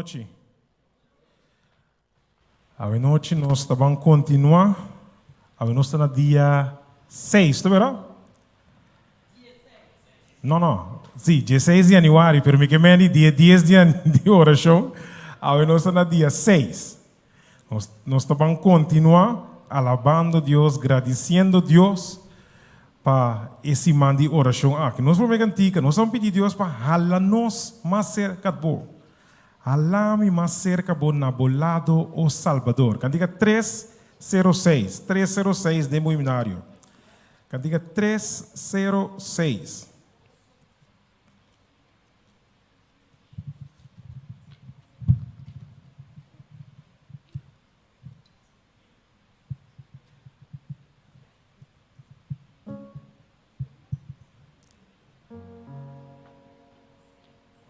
noite. A noite nós vamos continuar. A nós está no dia 6, tá vendo? Não. Sim, 16 de janeiro, pero me queimei dia 10 de oração. A nós está no dia 6. Nós vamos continuar alabando Deus, agradecendo Deus para esse man de oração. Que nós vamos cantar, nós vamos pedir a Deus para jalar-nos mais cerca de Deus. Jalar-me mais cerca de Deus na bolado o Salvador. Cantiga 306 de Moiminário. Cantiga 306.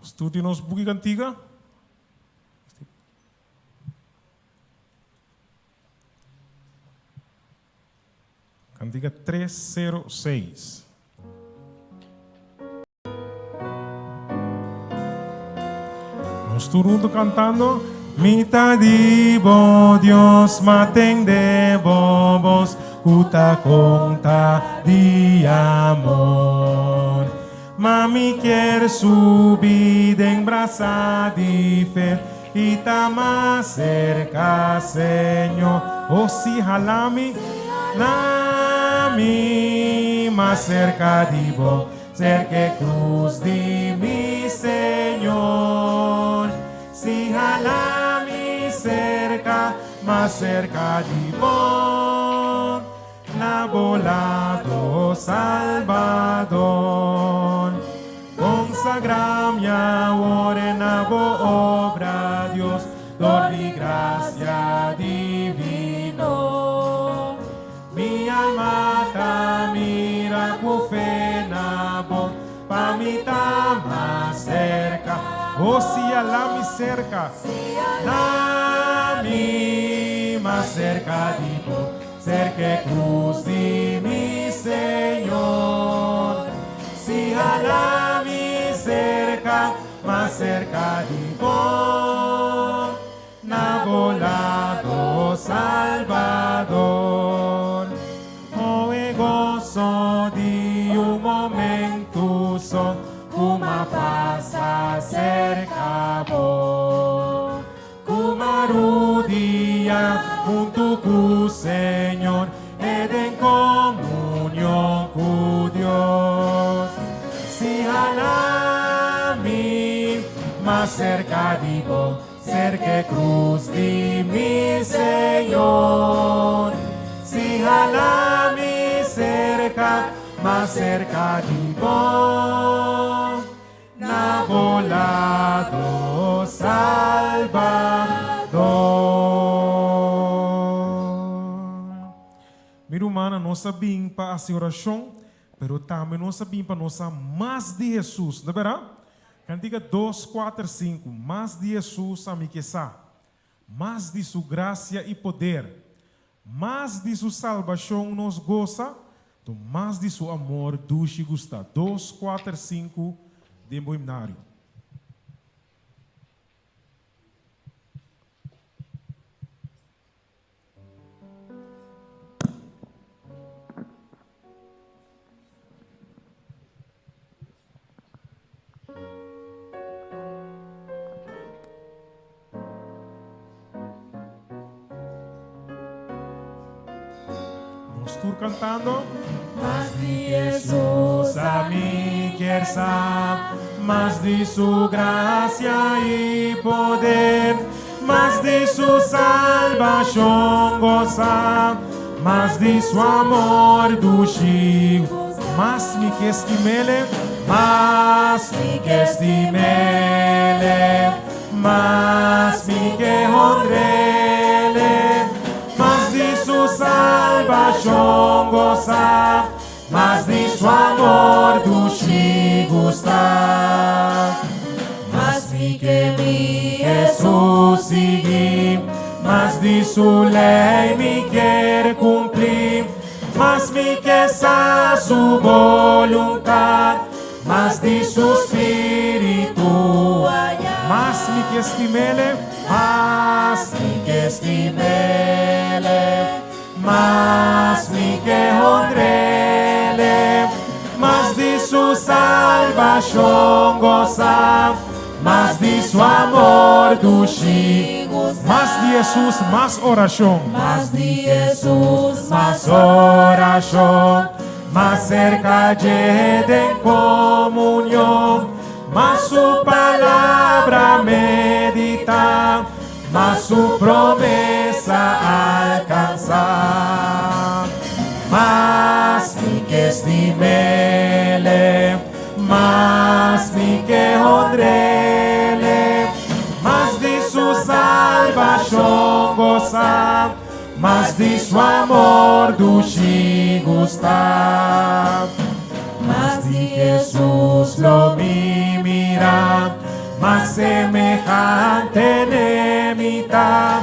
Estudie nos buku cantiga. Cantiga 306. Nós todos cantando. Mita dibo Dios maten de bobos, uta conta de amor. Mami quer subir em braça de fé e tá mais cerca, Senhor. Oh, se jalame, nami mais cerca de bom, cerca cruz de mi Senhor. Se jalame cerca, mais cerca de bom, na bola do Salvador. Consagrar minha hora na boa obra, Deus, dor de graça divino. Minha alma tá mira com fé na boa, pa me tá mais cerca. Oh, se ela me cerca, na me mais cerca de boa, cerca cruz de mi Senhor. Se ela me cerca, mais cerca de bom, na bola do Salvador. Oh, e gozo de momento só, uma passa cerca bom. Uma rudia junto com o Senhor, e em comunhão com Deus. Se jalame mais cerca de bom, cerca cruz de mi Senhor. Se jalame cerca, mais cerca de bom, na bola do Salvador. Minha irmã, não sabia para a oração, pero também não sabia para nós mais de Jesus, não é verdade? Cantiga 2, 4, 5. Mais de Jesus a me queçar, mais de sua graça e poder, mais de sua salvação nos goza, mais de seu amor doce gusta. 2, 4, 5 de Moiminário. Estou cantando. Mas de Jesus a mim quer saber, mas de sua graça e poder, mas de sua salvação gozar, mas de seu amor do Chico. Mas me que estimele, mas me que estimele, mas me que honrele, mas de sua salvação gozar, mas de seu amor do Chico está. Mas me que me Jesus seguir, mas de sua lei me quer cumprir, mas me que essa sua vontade, mas de seu espírito, mas me que estimele, más mi que estimele, más mi que honrele, más de su salvación gozar, más de su amor dushi, más de Jesús, más oración, Más de Jesús, más oración, más cerca de comunión, más su palabra medita, más su promesa alcanzar. Más mi que estimele, más mi que honrele, más de su salvación gozar, más de su amor dushi gustar. Más de Jesús lo mira, más semejante nemita,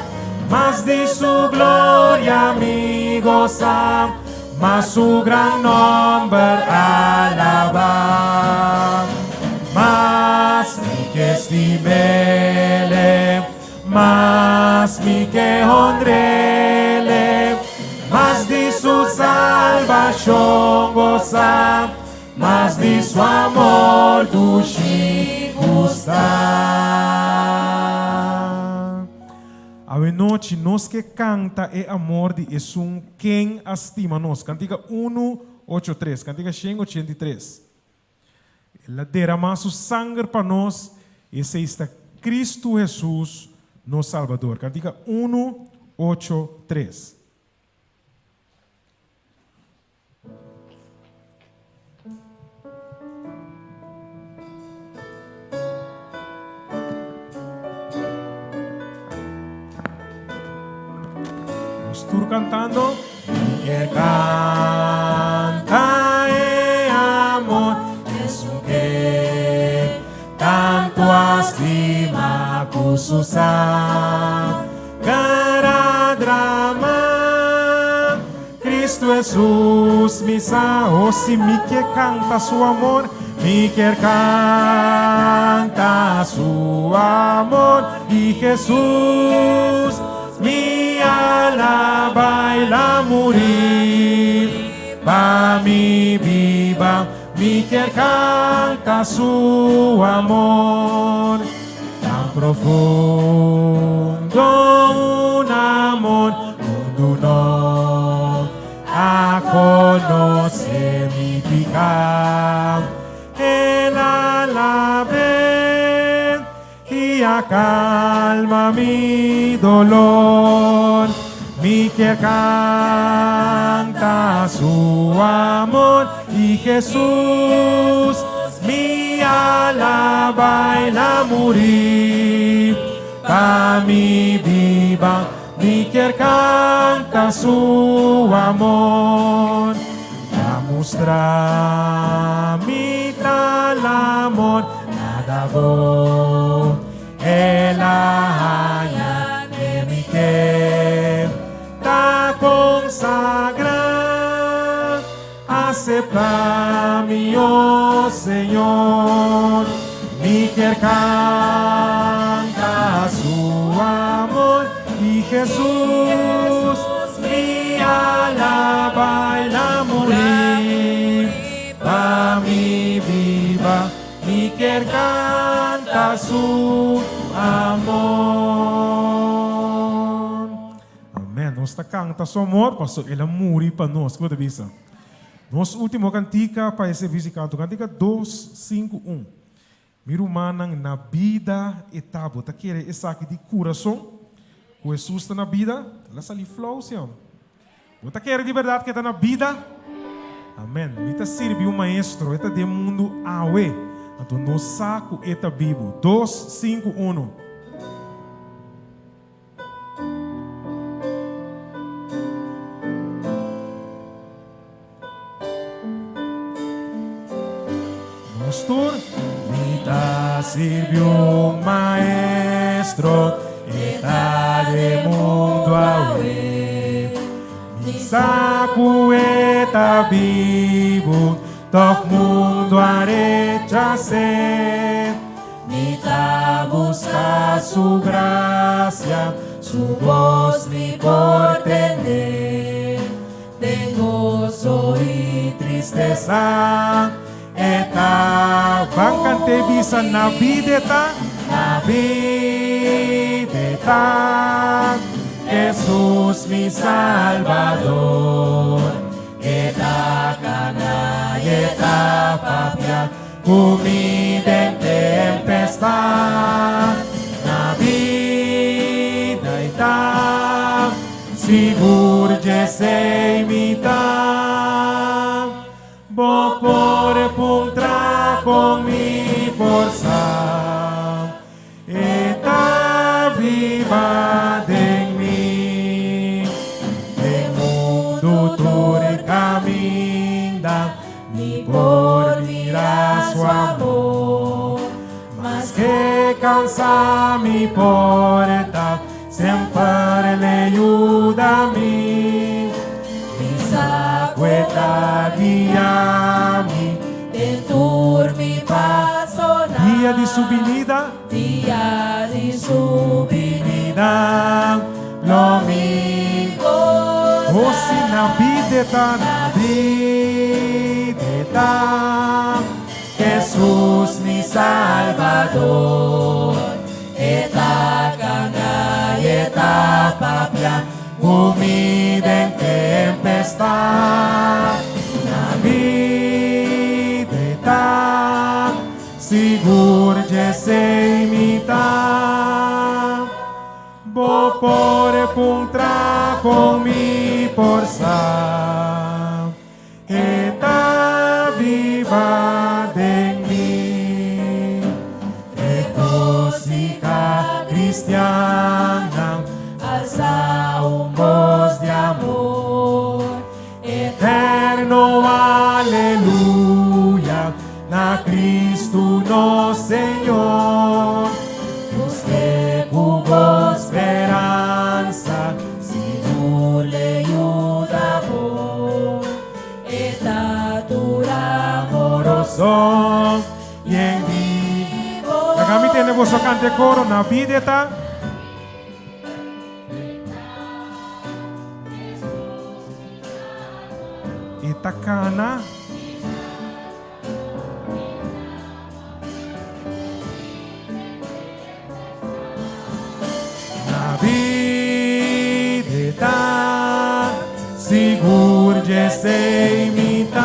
más de su gloria mi goza, más su gran nombre alabar. Más mi que estimele, más mi que honrele, más de su salvación gozar, más de su amor dushi gustar. A noite nós que canta é amor de Jesus quem estima nós. Cantiga 1:83, cantiga 183. Ele derramou seu sangue para nós, esse está Cristo Jesus, nosso Salvador. Cantiga 1:83. Estou cantando. Que canta é amor, Jesus que tanto estima com su cara drama. Cristo Jesus me sa, oh se me que canta su amor, me quer canta su amor e Jesus me alaba y la morir, pa mi viva, mi que canta su amor, tan profundo un amor, mundo no a conocer mi pecado, el alabe y acalma mi dolor, mi que canta su amor y Jesús mi alaba y la morir, pa mi viva mi que canta su amor, a mostrar mi tal amor, nada voz ela haya de mi que ta consagra, acepta mi oh Señor, mi que canta su amor y Jesús mi alaba y la morir, pa mi viva mi que canta su amor. Amém. Nós está canta seu amor, pastor. Ele morreu para nós. Que você nosso último cantica para esse visitante, cantica 251. Miro manang na vida etabo. Tá querer essa aqui de coração. Com Jesus está na vida, ela sali flow senhor. Você quer de verdade que está na vida? Amém. Mita sirve um maestro, eta de mundo awe. Então no saco eta Bíblia 251. Pastor, mita sirve um maestro, eta de mundo awe. Mi saco eta Bíblia, toc mundo a rechacer. Mi hasta buscar su gracia, su voz mi por tener, de gozo y tristeza, etapa. Van cante bisa na videta, Jesús mi Salvador, etapa papia, umida en tempestad, na vida está, seguro de se imitar, bo por puntra con mi forza, eta viva de mí, de mundo tu caminda, ni por mirar su amor, mas que cansa mi porta, siempre le ayuda a mí, quizá cuesta guiarme, dentro mi paso, dia de subida, dia de subida, domingo, o se na videta, Jesús mi Salvador, eta gana y eta papia, umida en tempestad, na vida está, seguro de se imitar, bo por puntra con mi forza, eta viva de mí, música cristiana, alza un voz de amor, eterno aleluya, na Cristo nosso Senhor, você cubo esperança, se tu lhe ajuda por, eta dura amoroso, e em vivo. kami tenemos o cante coro na videta, itakana, Vida seguro de se imitar,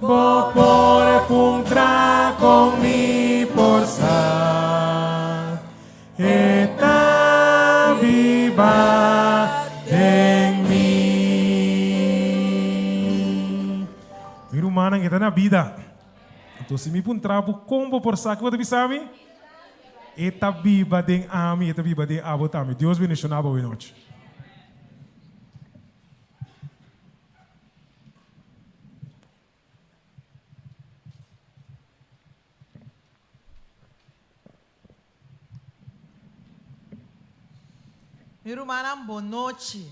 bo por puntra con mi forza, eta viva en mí. mi rumana kita na vida. Então se me pun trapo combo por saco, você sabe? Eta viva den ami, eta viva den abotami. Deus bendiga a boa noite. Meu irmão, boa noite.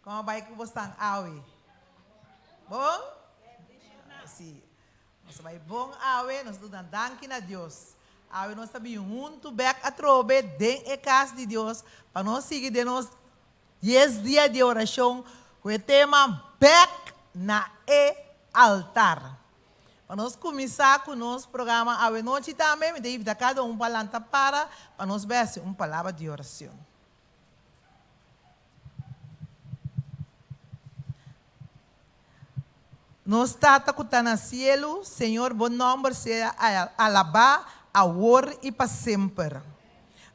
Como vai que você está aí? Bom? Sim. Nós vai bom aí, nós estamos dando a Deus. Aí nós estamos juntos, back a trobe, dentro da casa de Deus, para nós seguir de nós 10 dias de oração, com o tema back na altar. Para nós começar com o nosso programa, a noite também, me deve dar cada palavra para nós ver uma palavra de oração. Nós estamos no cielo, Senhor, bom nome seja alabado, agora e para sempre.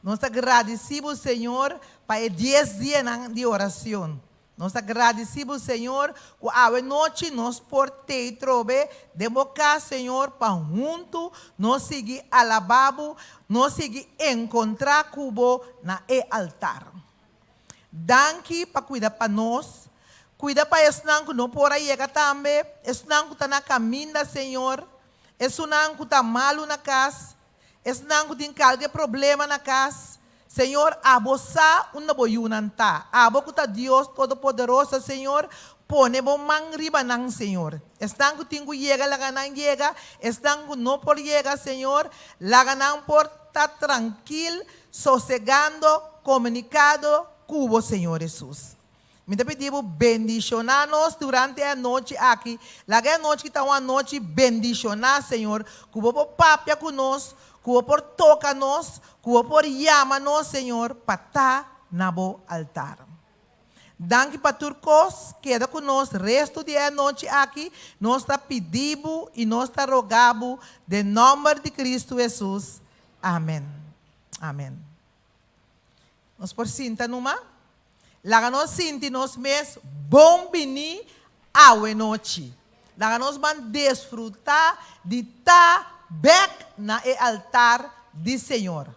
Nós agradecemos, Senhor, para 10 dias de oração. Nós agradecemos, Senhor, que a noite nós portei trobe, democar, Senhor, para junto, nós seguir alababo, nós seguir encontrar cubo na altar. Danke para cuidar para nós. Cuida para esse não que não por aí chega também. Esse não que está na caminho, Senhor. Esse não que está malo na casa. Esse não que tem qualquer problema na casa. Senhor, abossa uma boiunanta. Abo que está Deus Todo-Poderoso, Senhor. pone bom man riba nang, Señor. Están que tengo llega, la ganan llega, están que no por llega, Señor, la ganan por estar tranquilo, sosegando, comunicado, cubo, Señor Jesús. Me pedimos bendicionarnos durante a noite aqui. La noite que está uma noite bendicionar, Senhor. Cubo por papia conosco, cubo por toca-nos, cubo por llama-nos, Senhor, para estar na bo altar. Danke para turcos, queda conosco, resto da noite aqui. Nós está pedindo e nós está rogando, de nome de Cristo Jesus. Amém. Amém. Nós por cinta numa. Laga nos sinti nos mes bom bini awe noite. Laga nos van desfrutar de estar back na e altar do Senhor.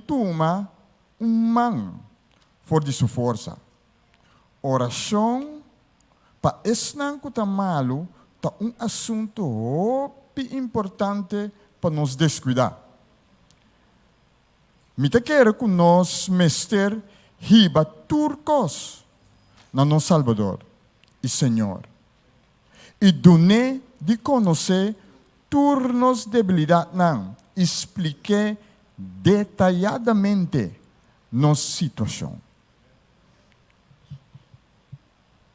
Tuma man for de sua força. Oração pa esnang kutamalo ta assunto importante para nos descuidar. Mita quero que nós mester hiba turcos na no Salvador e Senhor. E dune de conhecer turnos debilidade não. Explique detalhadamente nossa situação.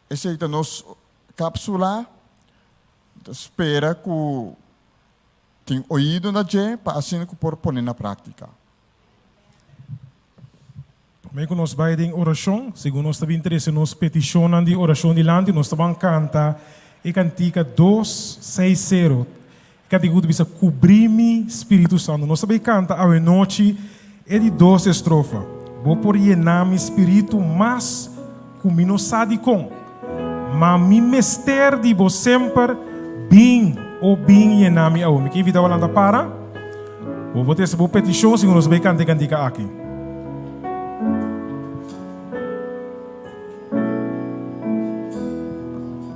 Essa é a nossa cápsula. Espera que tem ouído na gente para assim que por pôr na prática. Também que nós vai em oração, segundo nós também interesse nos peticionam de oração de lante, nós também canta e cantica 260. Categoria bisa cobrir-me Espírito Santo. Nós também canta a noite é de 12 estrofas. Vou por llenar-me Espírito, mas comigo sabe com. Mas me mester de vos sempre bem ou bem llenar-me a homem. Que vida walanda para? Vou ter essa boa petição, segundo nós vai cantar aqui.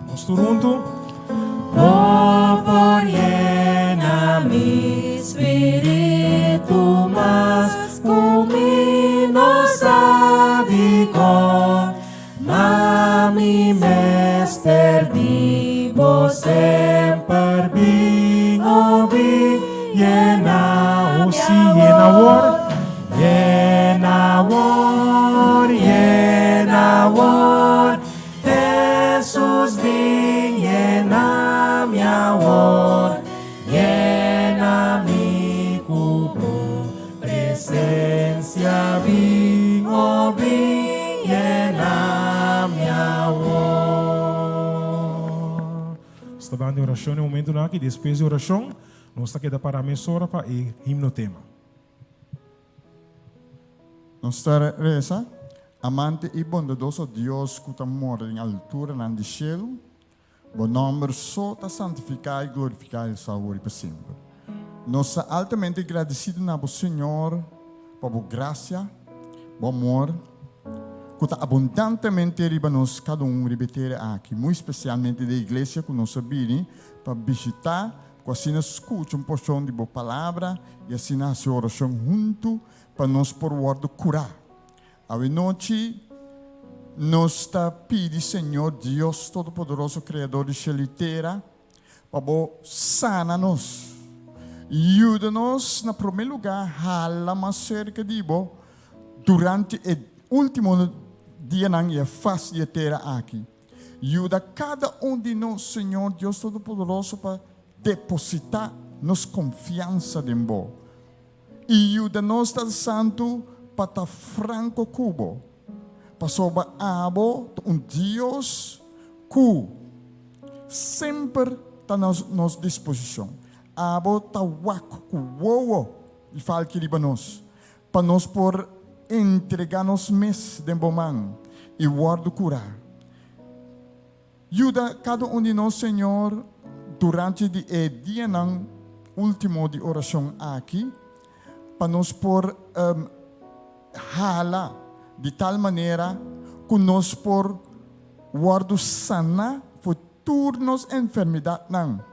Nós turunto. Oh, por llena mi espíritu más, cuminos adico, mami mester divo semper bin obi, Llena, o si llena war. llena war, Jesús bin llena mi amor, llena mi cubo, presencia bin obi, llena mi amor. Está bem de oração é um momento aqui, depois de oração, nós está queda para a mesora para o himno tema. Nostra reza, amante e bondadoso Deus que mora em altura no cielo, bom nome sota santificar e glorificar o Senhor para sempre. Nós somos altamente agradecidos ao Senhor por sua graça, bom amor, que está abundantemente riba nós cada ribeter aqui, muito especialmente da igreja que nós sabemos para visitar, que assim escuta porção de boa palavra e assim a sua oração junto para nós por word curar. A noite nós está pedindo, Senhor Deus Todo-Poderoso, Criador de céu e terra, para sana-nos. Ajuda-nos, na primeiro lugar, hala mais cerca de Bo, durante o último dia e a face da terra aqui. Ajuda cada de nós, Senhor Deus Todo-Poderoso, para depositar nos confiança em Bo. E ajuda-nos, Santo, para estar franco cubo. Para sobre Deus que sempre está à nossa disposição. Abo está waco, e fala que nós. Para nós por entregar-nos mês de bomão e guardo curar. Ajuda cada de nós, Senhor, durante o dia último de oração aqui, para nós por hala de tal maneira que nós por guardo sana futurnos enfermidade não,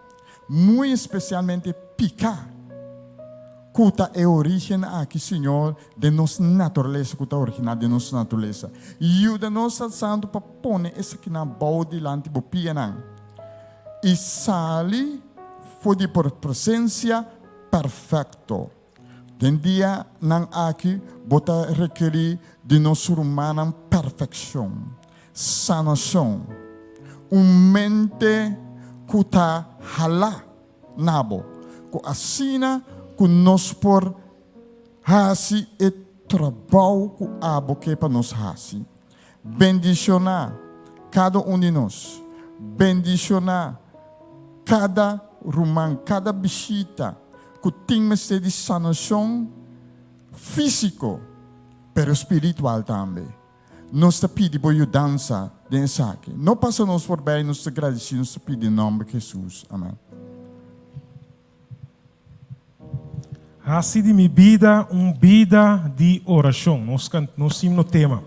muito especialmente picar, Kuta é origem aqui, Senhor, de nossa natureza, kuta original de nossa natureza. Ajuda-nos, Santo, para pôr essa aqui na boa delante do pianão. E sali foi de por presença perfeito. Den dia nang aqui, bota requerir de nosso humano perfeição, sanação, mente kuta hala nabo, ku assina ku nos por hasi e trabalho ku abo que para nos hasi. Bendicionar cada de nós, bendicionar cada rumang, cada visita, que tem de sanação físico, pero espiritual também. Nós te pedimos por dança dessa aqui. Não passa nos por bem, nós te agradecemos, nós te pedimos em nome de Jesus. Amém. Assim de minha vida, vida de oração. Nós temos no tema.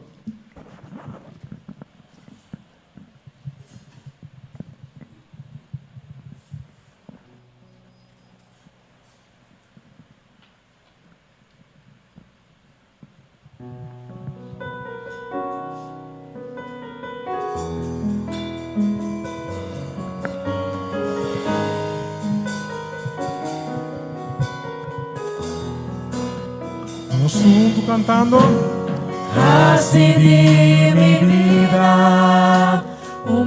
Nós juntos cantando. Assim de minha vida,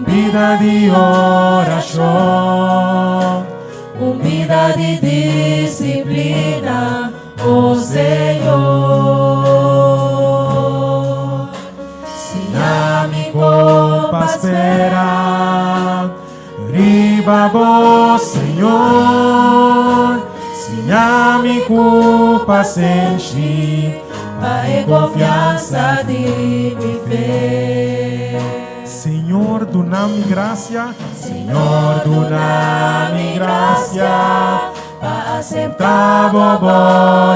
vida de oração, vida de disciplina, oh Senhor. Se a mi copa espera, riba vos, Senhor. Se a mi culpa se enche, a confiança de mi fé. Senhor, dona-me graça. Senhor, dona-me graça para aceitar a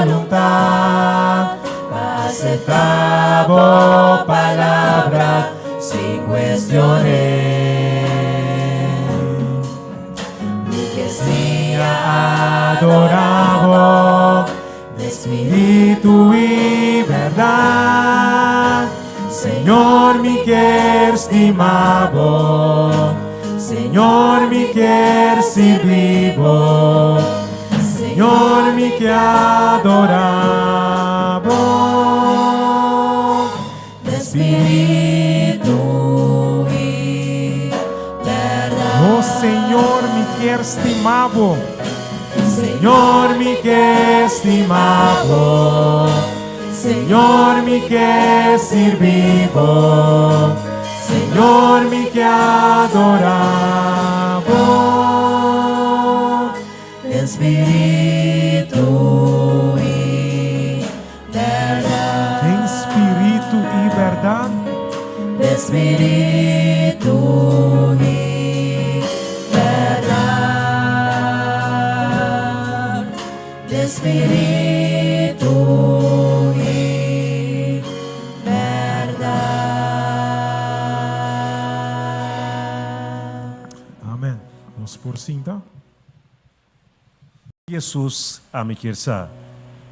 voluntade, para aceitar a palavra sem questionar. Me que seja adorado de espírito e verdade. Senhor, me quer estimado, Senhor, me quer servido, Senhor, me quer adorado. De espírito e verdade. Oh Senhor, me quer estimado. Senhor, me quer estimado, Senhor, me quer servido, Senhor, me quer adorado. Espírito e verdade. Em espírito e verdade. Espírito e verdade. Espírito e verdade. Amém. Nos por cinta. Jesus a me querer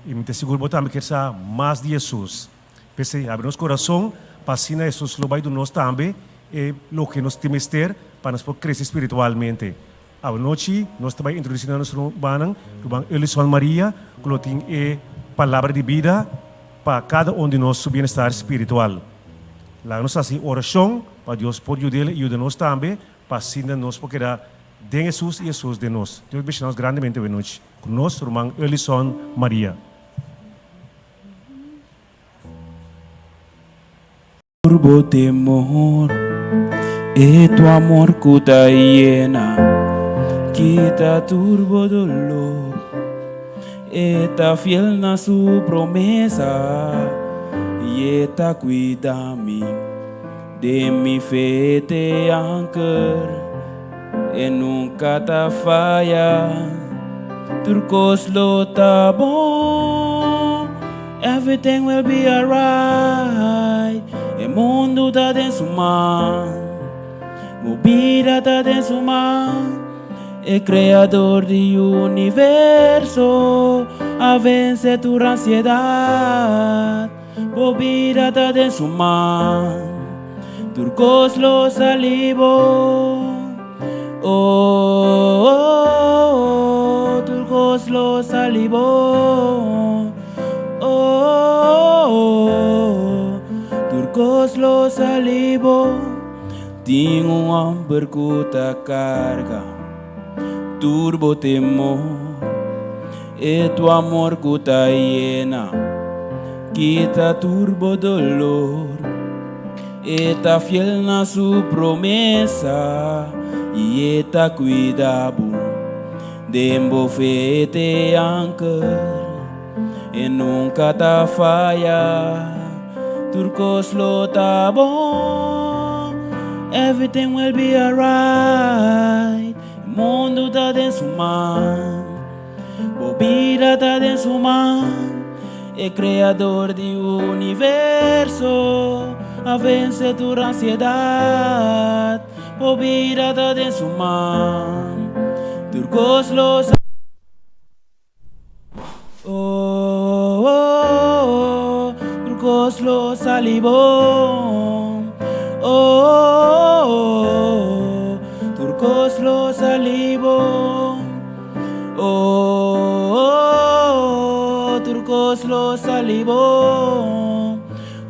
e me te seguro botar a me querer mais de Jesus. Pense abre nosso coração para assim Jesus lo vai do nós também e lo que nós temos ter para nós crescer espiritualmente. A noite nós também introduzimos nosso banang, o bang Elison Maria, que tem a palavra de vida para cada de nós seu bem-estar espiritual. Lá nós assim oração para Deus pode ajudar-nos também para assim nós poder de Jesus e Jesus de nós. Deus bendiga-nos grandemente hoje noite. Conosco, irmão Elison Maria. Turbo temor, e tu amor cuta llena, quita turbo dolor, eta fiel na su promesa, y eta cuida mí, de mi fe te anchor, e nunca te falla, turcos lo ta bom, everything will be alright. O mundo está em sua mão, a vida está em sua mão. O Criador do universo a vencer tu ansiedad. Bobírate de su mano, turcos los salivos. Oh, oh, oh, turcos los salivos. Oh, oh, oh, turcos los salivos. Tengo un hambre que te carga, turbo temor, y tu amor que te llena, quita turbo dolor, y te fiel na su promesa, y te cuida de embofete anchor, y nunca te falla, turcos lo ta bom. Everything will be alright. El mundo está en su mano, Bobira está en su mano. El creador del universo a vencer tu ansiedad. Bobira está en su mano. Turcos los oh, oh, oh, turcos los salivón. Oh, oh, oh, turcos los salivos. Oh, oh, oh, turcos los salivos.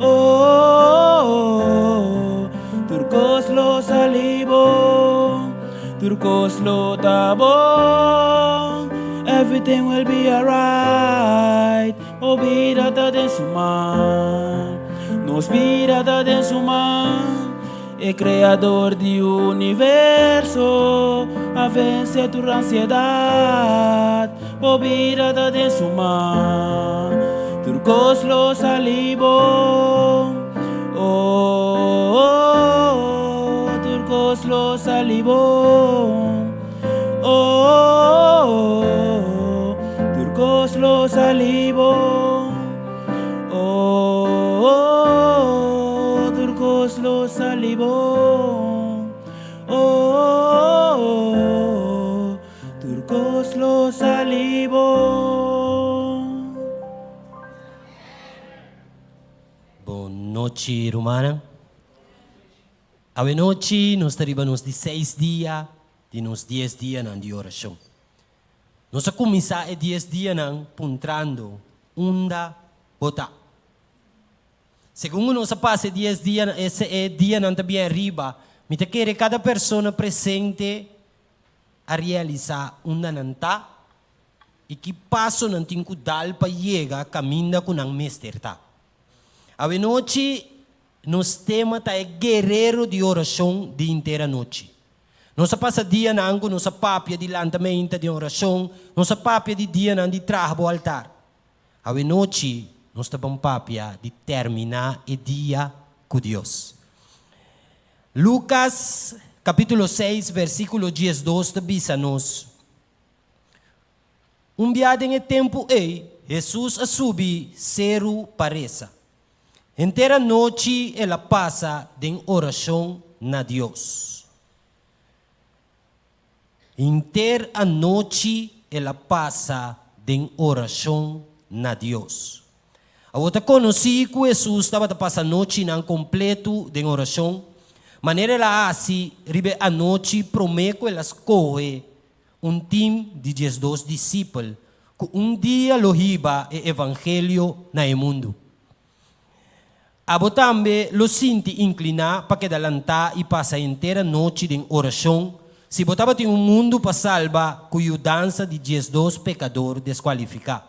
Oh, oh, oh, turcos los salivos. Turcos lo tabón. Everything will be alright. Olvídate de su mano. Nos olvídate de su mano. El creador del universo a vencer tu ansiedad. Olvídate de su mano. Turcos lo salivos. Oh, oh, oh, turcos lo salivos. Oh, oh, oh, turcos lo salivos. Oh, oh, oh, turcos lo salivos. Oh, oh, oh, turcos lo salivos. Boa noite, Romana. A noite nós estaremos de 6 dias, de nos 10 dias de oração. Nós vamos começar a 10 dias puntrando onda bota. Segundo nós passa 10 dias, esse é dia também arriba, me te quer cada pessoa presente a realizar onda nanta e que passo não tem que dar para chegar caminho com a mesterta. A noite nos tema tá é guerreiro de oração de inteira noite. Nossa passa dia nango, nossa papia de lantamento de oração, nossa papia de dia de trabalho ao altar. A noite nós estamos papia de terminar o dia com Deus. Lucas capítulo 6, versículo 12 diz-nos: viado em tempo Jesus a subir ceru paresa. Inteira noite ela passa em oração na Deus. Inteira noite ela passa em oração na Deus. A outra conheci que Jesus estava passando a noite não completo em oração. Maneira ela assim, ribe a noite promete ela escolhe time de 12 discípulos que dia lo riba o evangelho na mundo. Abo também lo sinti inclinar para que dalanta e passa inteira noite em oração. Se botava em mundo para salvar, cuja dança de 12 pecador desqualificar.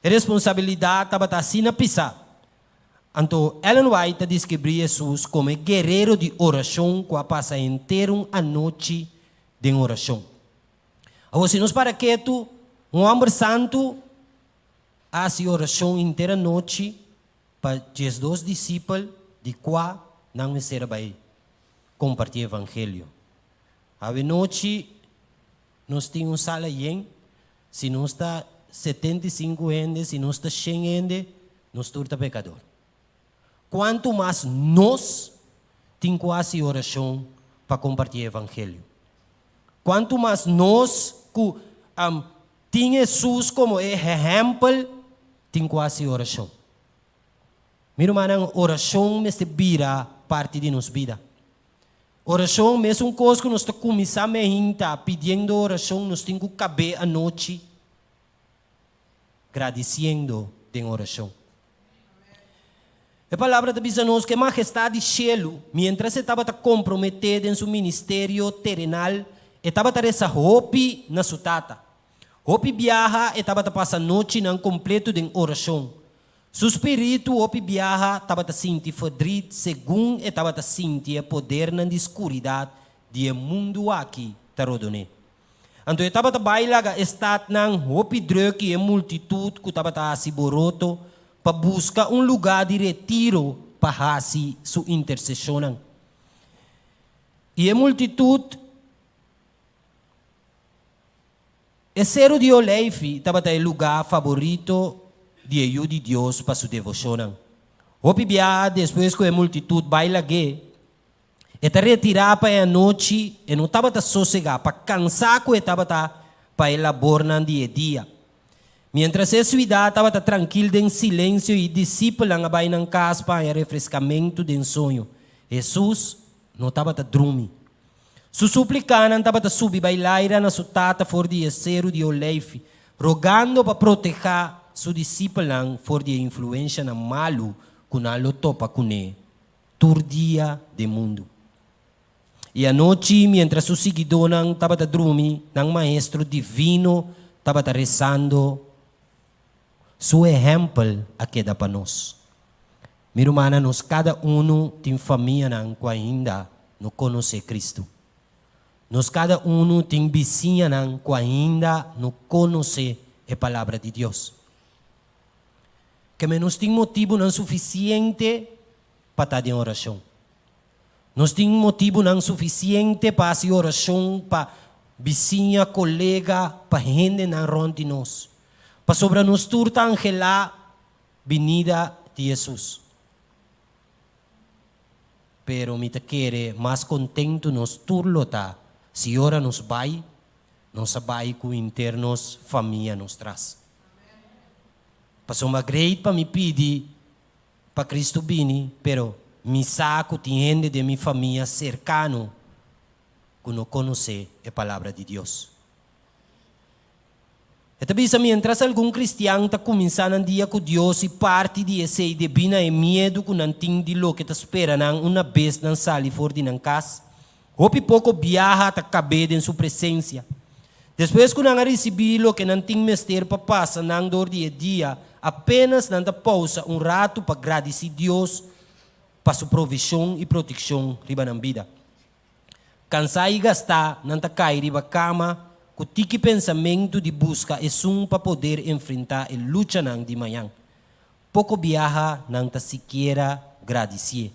A responsabilidade estava assim na pisa. Então, Ellen White descreve Jesus como guerreiro de oração, que passa inteira a noite de oração. Agora, se nos para quieto, homem santo, faz oração inteira noite, para 12 discípulos, de qual não vai compartilhar o evangelho. A noite, nós temos uma sala em, se não está 75 anos, se não está 100 anos, nós estamos pecador. Quanto mais nós temos quase oração para compartilhar o evangelho. Quanto mais nós Tem Jesus como exemplo, tem quase oração. Meu irmão, oração me se vira parte de nossa vida. Oração mesmo uma coisa que nós estamos começando a pedindo oração, nós temos que caber a noite, agradecendo em oração. A palavra diz a nós que a majestade do céu, mientras estava comprometido em seu ministério terrenal, estava a essa hope na sua tata. Hope viaja, estava a passar a noite não completo de oração. Seu espírito, hope viaja, estava a sentir fadrit, segundo estava a sentir poder na escuridão do mundo aqui, tarodone. Então estava a bailar estat nang hope druk e multitud que estava a se boroto, para buscar um lugar de retiro para fazer sua intercessão. E a multitud, esse de Oleife estava o lugar favorito de ajuda de Deus para sua devoção. Hopi biá, depois que a multitud baila gay, eta retirar para a noite e não estava a sossegar, para cansar que estava para elaborar dia a dia. Mientras a cidade estava tranquila em silêncio e discípulos abai na casa para refrescamento de sonho, Jesus não estava a dormir. Su suplicante estava a subir bailar na sua tata fora de acero de Oleife, rogando para proteger su discípulos fora de influência na malu que não topa com ele, turdia do mundo. E a noite, mientras su seguidor estava a dormir, o maestro divino estava rezando. Seu exemplo aqui dá para nós. Minha irmã, nós cada tem família que ainda não conhece Cristo. Nós cada tem vizinha que ainda não conhece a palavra de Deus. Que nós temos motivo não suficiente para estar em oração. Nós temos motivo não suficiente para fazer oração para vizinha, colega, para gente não ronde nós. Para sobre nos turta angela venida de Jesus. Pero me te quere mais contento nos turlota se ora nos vai com internos família nos traz. Passou uma great para me pedir para Cristo vini, pero me saco tiende de minha família cercano que não conhece a palavra de Deus. E também, mientras algum cristiano está começando a dia com Deus e parte de esse divina e medo que não tem de lo que está esperando uma vez não sali fora de casa, hopi pouco viaja a caber em sua presença. Depois que não recebi lo que não tem mestre para passar não dor dia, apenas não pausa rato para agradecer a Deus para sua provisão e proteção riba na vida. Cansar e gastar, não cai riba cama, o tiki pensamento de busca é para poder enfrentar a luta de manhã. Pouco viaja não está sequer agradecer.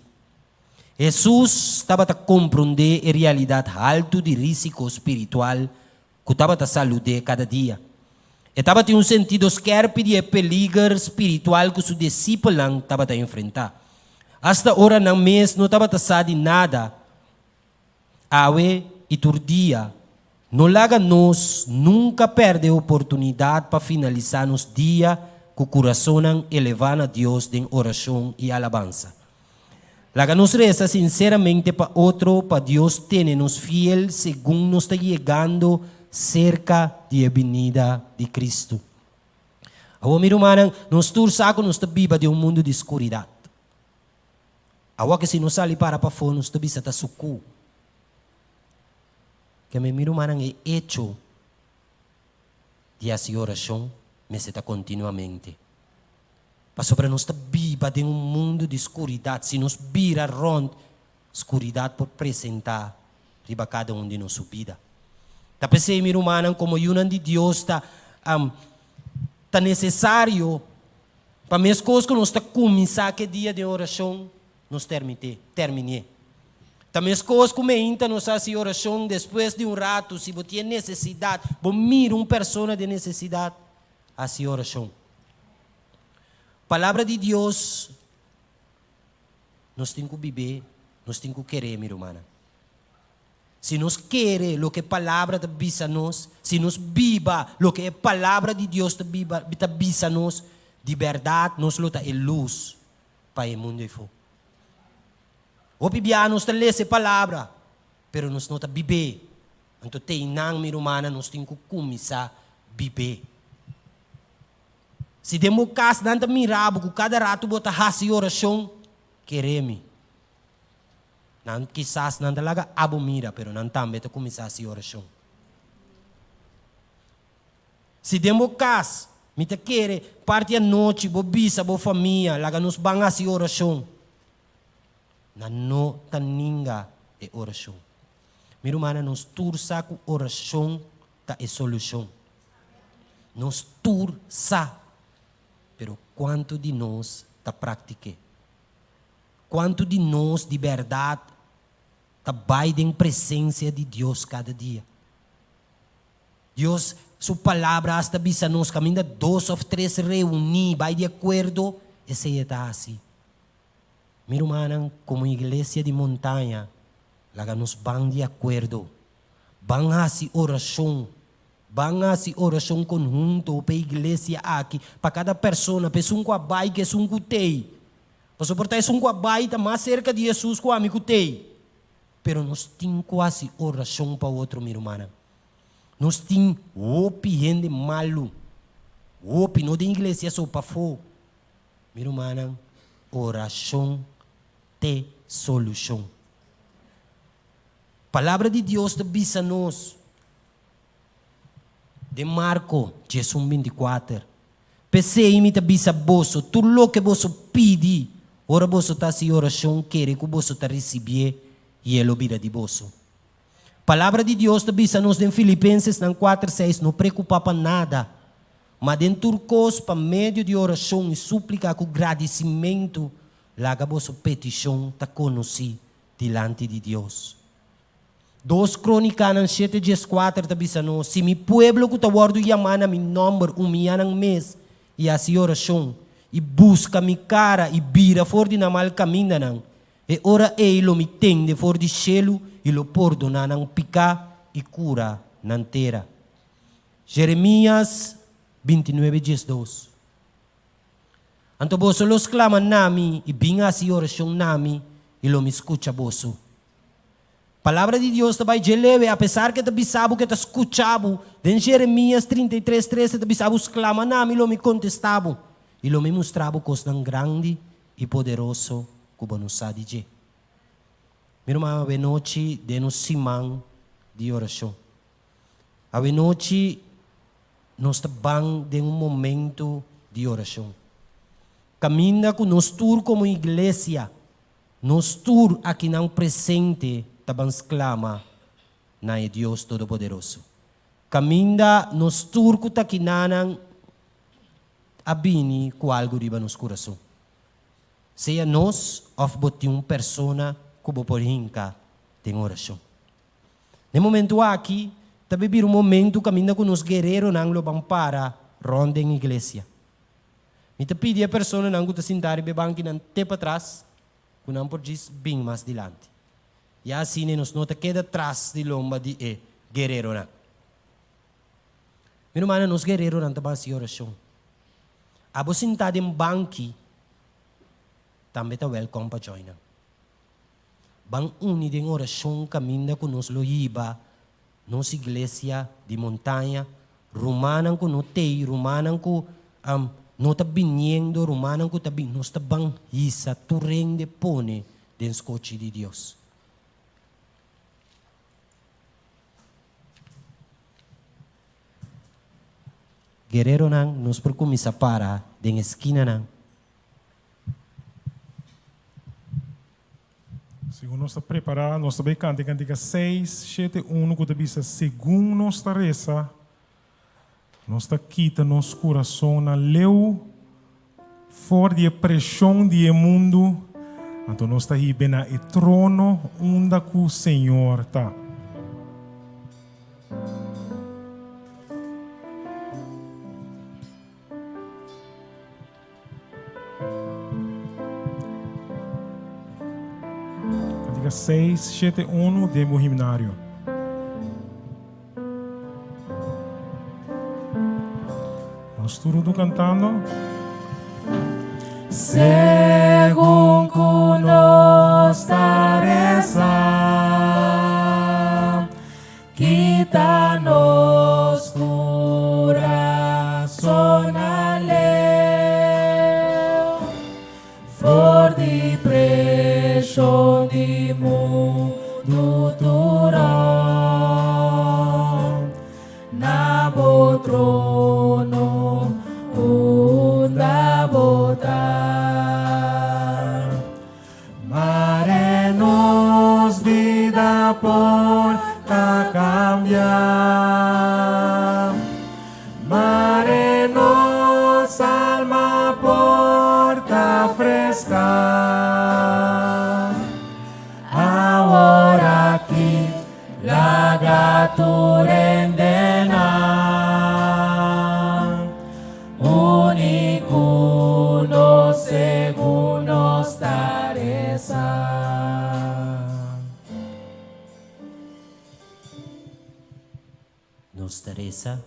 Jesus estava a compreender a realidade alta de risco espiritual que estava a saúde cada dia. Estava a um sentido esquerpe de peligro espiritual que seu discípulo estava a enfrentar. Hasta hora não mesmo não estava a saber nada. Awe e turdia. Não laga nós nunca perde a oportunidade para finalizar nos dias com o coração elevado a Deus em oração e alabança. Laga nos reza sinceramente para outro, para Deus ter-nos fiel segundo nos está chegando cerca da venida de Cristo. Awa meu irmão, nós tursaco nos está viva de mundo de escuridão. Awa que se nos sali para fora, nos está bisa suku. Que me miro manang é hecho de essa oração, me está continuamente. Para sobre nós está viva de mundo de escuridão, se nos vira rond, escuridão por apresentar riba cada de nossa vida. Tá pensei miro manang como yunan de Deus está necessário para mesmo coisas que nós está começar que dia de oração, nos termine. Também as coisas como ainda nos faz oração depois de rato, se você tem necessidade, você mira uma pessoa de necessidade, faz oração. Palavra de Deus, nós temos que viver, nós temos que querer, minha irmã. se nos quer lo que a palavra te bisa nos, se nos viva lo que a palavra de Deus te bisa nos, de verdade nos luta é luz para o mundo e fo. O pibianos te lê essa palavra, pero nos não te vive. Então tem nang mirumana nos tem que começar a viver. Se demos caso nanta mirabo, que cada rato bota hasi oração, quereme. Não, quizás não talaga abo mira, pero não também te começar a oração. Se demos caso, me te quer parte a noite, bo bisa, bo família, laga nos banga a oração. Não taninga é oração. Meu irmão, nos tursa com oração tá é solução. Nos tursa, pero quanto de nós tá pratique? Quanto de nós de verdade tá vai em presença de Deus cada dia? Deus, sua palavra hasta bisa nos caminha 2 ou 3 reunir, vai de acordo, esse é assim. Meu irmão, como igreja de montanha, laga nos bang de acordo, bang hasi oração conjunto para a igreja aqui, para cada pessoa, para um abai que um cutei, para suportar um abai está mais cerca de Jesus que o amigo tei, pero nós temos quase oração para o outro, meu irmão. Nós temos gente malo, não de igreja só para fora, meu irmão, oração te solução. Palavra de Deus te bisa nos. De Marco, Jesus 24. Pensei me te bisa boso, tu lo que boso pedi, ora boso ta si oração quere que boso ta receber e ele obira de boso. Palavra de Deus te bisa nos em Filipenses 4:6, não preocupa para nada, mas em turcos para meio de oração e súplica com agradecimento, laga boso petição ta conheci diante de Deus. 2 Crônicas 7:4 bisa no, se mi pueblo que ta guardo yamana mi nombre umianang mês e assim oração e busca mi cara e vira for de namal caminho nang e ora lo mi tende for de cielo e lo perdona nang pica e cura nan terra. Jeremias 29:2. Anto boso los claman nami e binga assim oração nami e lo mi escucha boso. Palavra de Deus também geleve, apesar que te bisabo que te escuchabo, em Jeremias 33:13 te bisabo exclama nami lo me contestabo e lo me mostrabo coisa grande e poderoso como nos sabe de. Meu irmão, a noite de nos simão de oração. A noite nós estamos em momento de oração. Caminha com nós tour como igreja, nós tour aqui não presente. Tabang clama na é Deus Todo-Poderoso. Caminda nos turco takinanang abini com algo riba nos coração. Seja nós of bote persona como por hinca tem oração. No momento aqui, tabi bir momento caminda com nos guerreiro nang lobang para ronda em igreja. Me te pedi a persona nang guta sentar e bebanki nan te atrás, kunang por diz bem mais dilante. E assim nos nota queda atrás de lomba de guerreiro na. Meu irmão, nos guerreiro na também se oração. Abo sentado em banqui, também tá welcome para join. Bang uni de oração caminha com nos loiba, nos igreja de montanha, rumanan ko no tei, rumanan ko no tá binhendo, rumanan ko tá bin, nos tá bang isa, tureng de pone den skochi de Deus. Guerreiro nang nos procumisa para den esquina nang. Segundo nós está preparado, nós também canta cantiga 6, 7, 1, que está segundo nós está reza, nós está quita nosso coração na leu, fora de pressão do mundo, então nós está aí bem na trono onde o Senhor está. Cantiga 6, 7, 1, demo himnário. Vamos tudo cantando. Según nuestra reza, quítanos corazón aleo, for depression di mundo turon, nabo trono unda botar, marenos vida porta cambiar, marenos alma porta fresca, ahora aquí la gaturendena, único no según nos tareza. Nos Teresa.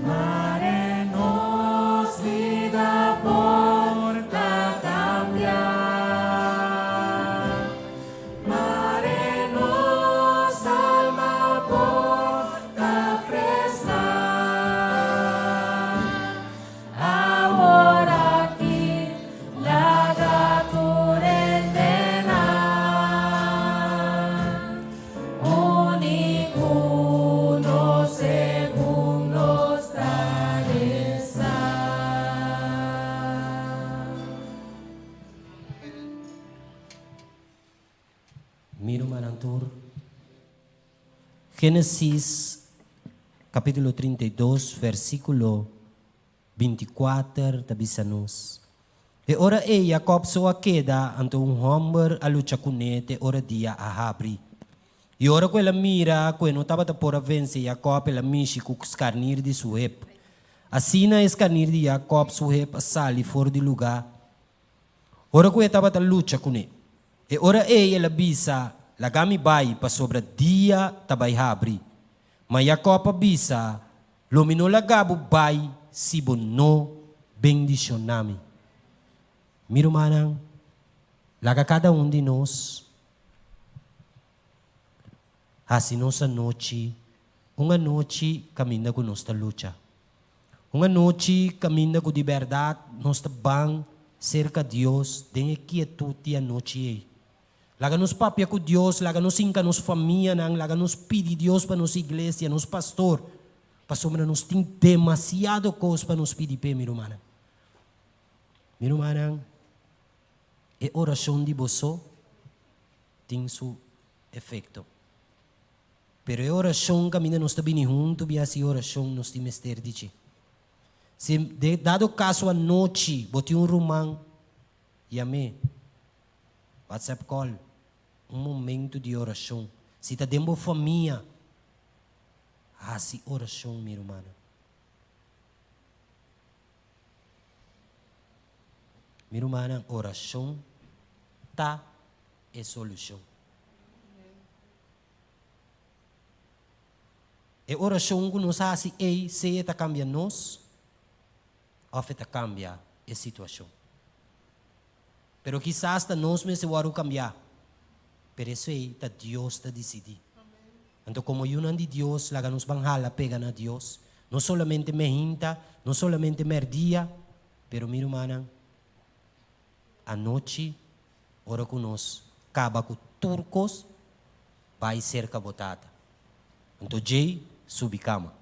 Marenos vida porta cambiar, marenos alma porta fresca, ahora aquí la gaturendena, único no según nos tareza. Miro Manantur. Génesis capítulo 32, versículo 24, tabisanos. E ora Jacob soa queda ante homem a luta com te ora dia a abri. E ora quella mira, que não estava por vencer Jacob ela mishi com os carnir de Suhep. Assim na escarnir de Jacob Suhep a sali fora de lugar. Ora que estava a luta com ele. E ora ela bisa, lagami bai pa sobra dia tabay habri. Mas Jacob bisa, lumino lagabo bai sibo no bendicionami. Miro manang, laga cada de nós, assim nossa noite, uma noite caminha com nossa luta. Uma noite caminha com liberdade, nossa bang cerca de Deus, tem quietude a noite. Laga nos papia com Deus, laga nos inca nos família, laga nos pede Deus para nos igreja, nos pastor, para sombra nos tem demasiado coisa para nos pedir pé, meu irmão. Meu irmão, a oração de você tem seu efeito. Pero a oração caminha nos também junto, e essa oração nos tem mister de ti. Se dado caso a noite, botei romão, e amém. WhatsApp call, momento de oração. Se está dentro da família, assim oração, meu irmão. Meu irmão, oração tá é solução. E oração que nos faz se está cambiando nós, ou está cambia a situação. Pero quizás nós mesmos vamos cambiar. Pero isso aí, Deus está decidindo. Então, como yun de Deus, laga nos banhala pega na Deus. Não solamente me hinta, não solamente me dia, pero meu irmão, a noite, ora com nós, acaba com turcos, vai ser cabotada. Então, Jay, subi cama.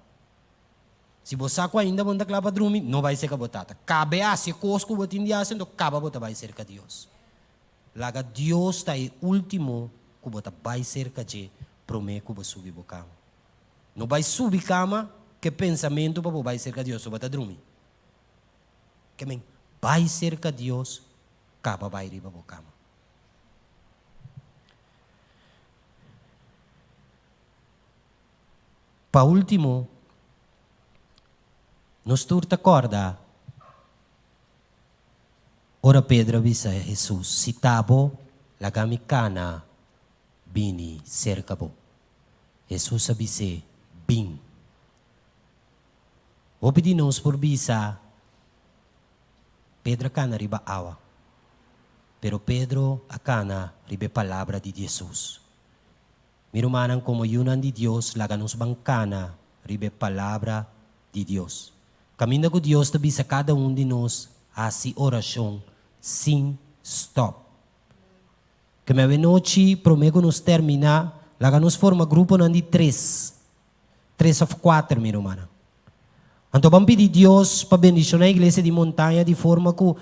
Se você ainda manda clava dormir, não vai ser cabotata. Cabe a se cosco botin dia sendo caba bota vai ser que Deus. Laga Deus está aí último que bota vai ser que promete que subir bo cama. Não vai subir cama que pensamento para vai ser que Deus bota dormir. Que men vai ser que Deus caba vai riba bo cama. Pa último, nos turta corda. Ora Pedro avisa a Jesus, si tabo, lagami kana, bini cerca bo. Jesus avise, bin. O pedinos por bisa, Pedro kana riba awa. Pero Pedro akana ribe palabra de Jesus. Mirumanang komoyunan di Dios, laganos bangkana, ribe palabra de Dios. Caminho com Deus tabi sa cada de nós a si oração sem stop. Que me noite promego nos terminar, laganos forma grupo nandi 3 of 4, mi romana. Então vamos pedir Deus para bendicionar a igreja de montanha de forma que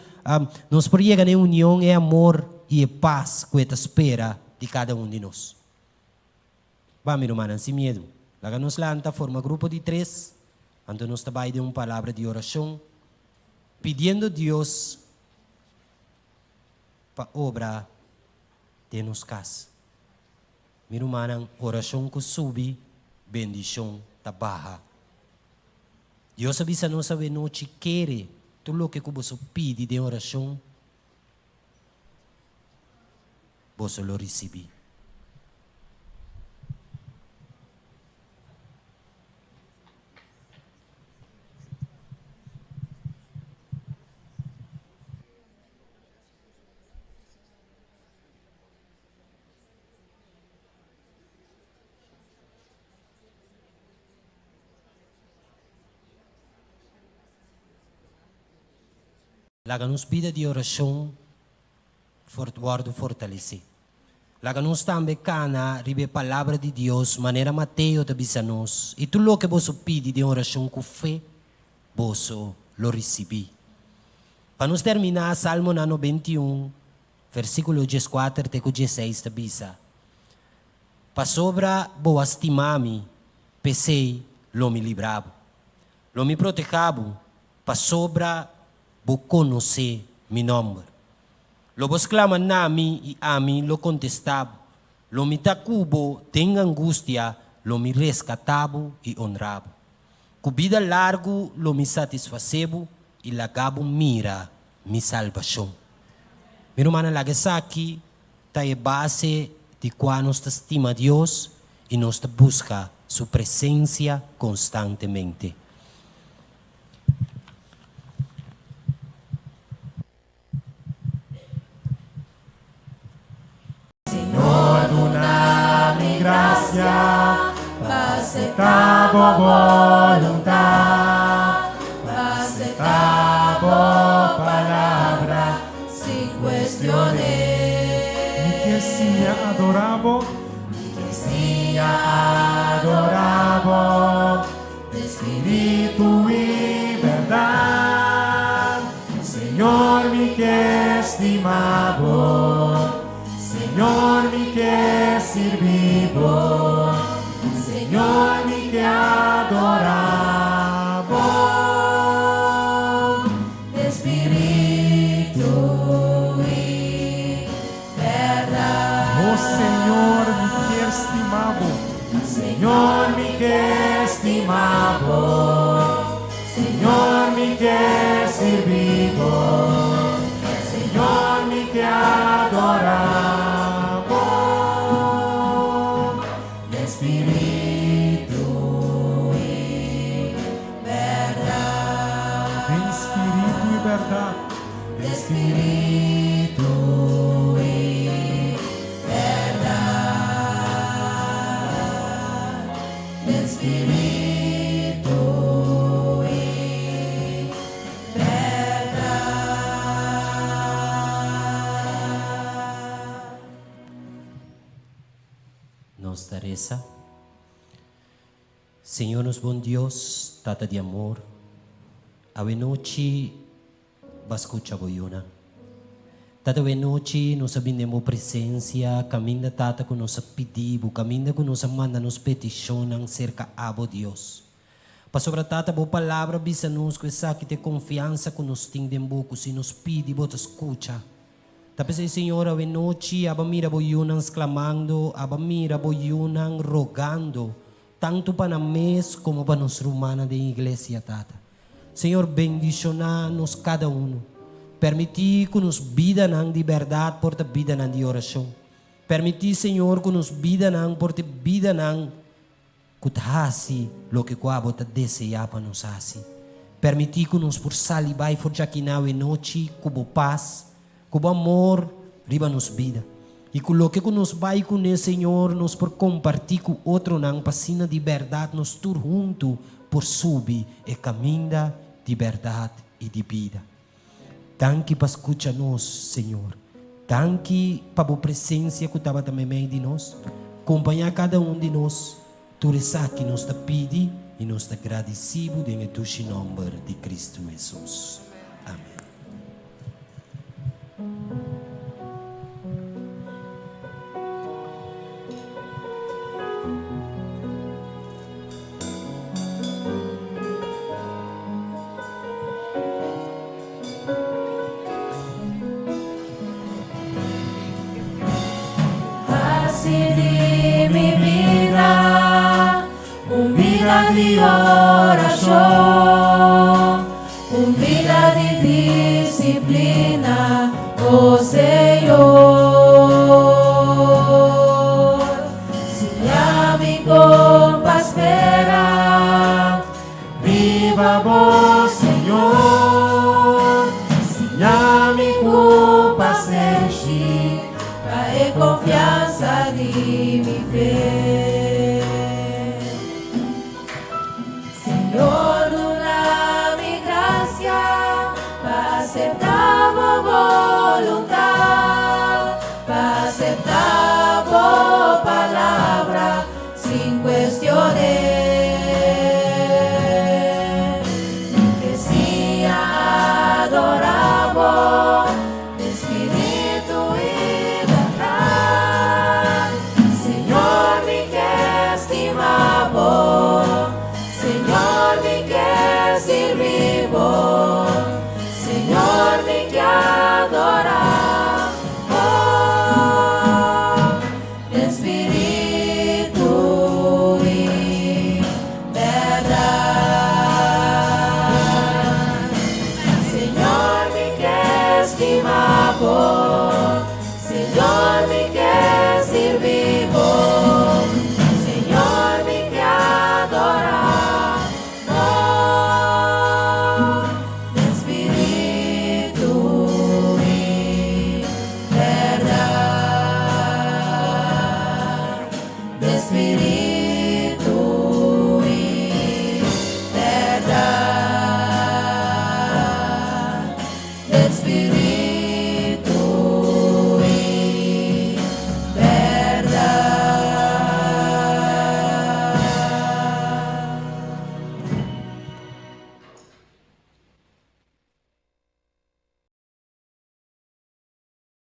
nos proiega na união e amor e paz que espera de cada de nós. Vamos, mi romana, sem medo. Laganos lanta forma grupo de 3. Então nós trabalhamos de uma palavra de oração, pedindo a Deus para obra de nos casa. Minha irmã, oração que sube, bendição da barra. Deus avisa nós a noite querer tudo o que você pede de oração, você lo receber. Laga-nos vida de oração, guardo fortalecer. Laga-nos também cana, ribe palavra de Deus, maneira Mateus te bisa nos. E tudo o que você pede de oração com fé, você lo recebi. Para nos terminar, Salmo 91, versículo 14 até 16 te bisa. Pa sobra boa estimami, pesei, lo me libravo. Lo me protegavo, pa sobra bo conhecer mi nome. Lo vos clama nami e a mim lo contestavo. Lo me tacubo, tem angústia, lo me rescatavo e honravo. Com vida largo, lo me satisfacebo e lagabo mira mi salvação. Meu irmão, lagasaki, tá é base de quando nos estima Deus e nos busca sua presença constantemente. Gracia, aceptavo voluntad, aceptavo palabra, sin cuestiones. Mi que sia adoravo, de espíritu y verdad, Señor mi que estimavo, Señor mi que sirvivo, Señor mi que adoravo, Espíritu y verdad. Oh Señor mi que estimavo, Señor mi que estimavo, Señor mi que sirvivo, Señor mi que adoravo. Espíritu y verdad, Espíritu y verdad. Nos Teresa. Senhor, nos bom Deus, Tata de amor, a noite bascucha boiuna. Tata a noite, nos abindemos presença, caminha Tata com nossa pedido, caminha com nossa manda, nos peticionam cerca abo Deus. Pa sobre Tata, boa palavra, bisa nos com essa que te confiança com nos tem boco, se nos pede, bota escucha. Tapos ay Senhor, a noite, aba mira boiunang clamando, aba mira boiunang rogando, tanto para na mes como para nos rumana de igreja, Tata. Senhor, bendiciona-nos cada um. Permiti que nos vida nang de verdade por te vida nang de oração. Permiti, Senhor, que nos vida nang por te vida nang kuthasi lo que quabo te deseja para nos hasi. Permiti que nos por salibai for jaquinau e noite, cubo paz, cubo amor, riba nos vida. E com que nos vai com o Senhor, nos por compartilhar com outro nang pasina de verdade, nos tur junto por subir e caminho de verdade e de vida. Tanque para escutar-nos, Senhor. Tanque para a presença que estava também meio de nós. Acompanhar cada um de nós. Tu reza que nos pede e nos agradecido em teu nome de Cristo Jesus. Amém. Así mi vida, un vida de oración, un vida de disciplina, oh Señor. Si a mi copa espera, viva vos, Señor. Si a mi copa se enche, trae confianza de mi fe. Señor, una mi gracia para aceptar tu voluntad, para aceptar tu palabra sin cuestiones. Que sea adorable, espíritu y verdad. Señor, mi que estimamos, Señor, mi que servimos, Señor, mi que adoramos, espíritu y verdad. Señor, mi que estimamos,